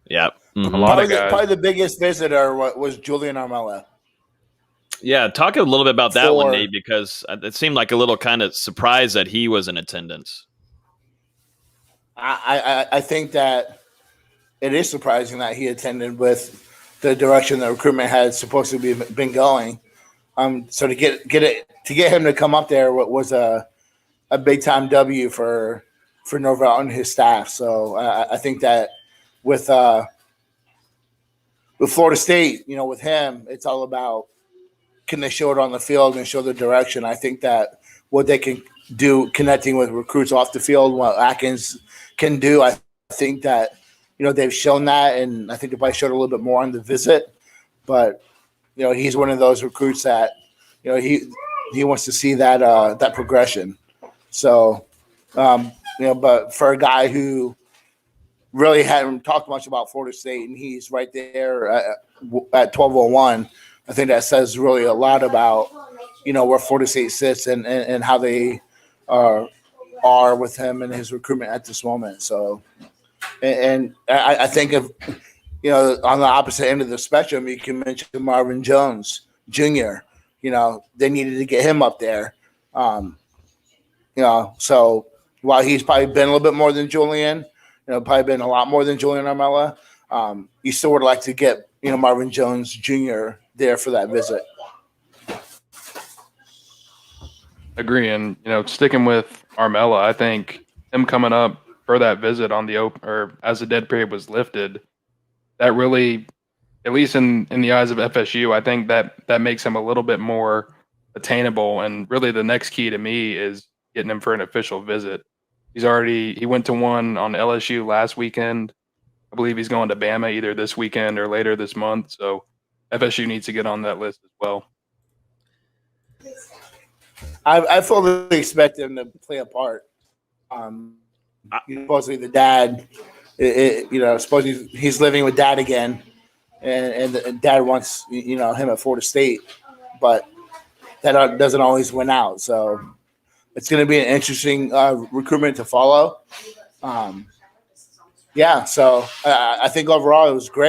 Yeah. A lot of guys. Probably the biggest visitor was Julian Armella. Yeah, talk a little bit about that one, Nate, because it seemed like a little kind of surprise that he was in attendance. I think that it is surprising that he attended with the direction the recruitment had supposed to been going. So to get him to come up there was a big time W for Norvell and his staff. So I think that with Florida State, with him, it's all about, can they show it on the field and show the direction? I think that what they can do connecting with recruits off the field, what Atkins can do, I think that, they've shown that, and I think they probably showed a little bit more on the visit. But, he's one of those recruits that, he wants to see that progression. So, but for a guy who really hadn't talked much about Florida State, and he's right there at 1201, I think that says really a lot about, where Florida State sits and how they are with him and his recruitment at this moment. So, and I think of, on the opposite end of the spectrum, you can mention Marvin Jones Jr. They needed to get him up there. So while he's probably been a little bit more than Julian, probably been a lot more than Julian Armella, you still would like to get, Marvin Jones Jr. there for that visit. Agree. And, sticking with Armella, I think him coming up for that visit on the open, or as the dead period was lifted, that really, at least in the eyes of FSU, I think that makes him a little bit more attainable. And really the next key to me is getting him for an official visit. He went to one on LSU last weekend. I believe he's going to Bama either this weekend or later this month. So FSU needs to get on that list as well. I fully expect him to play a part. Supposedly the dad, supposedly he's living with dad again, and the dad wants him at Florida State, but that doesn't always win out. So it's going to be an interesting recruitment to follow. So I think overall it was great.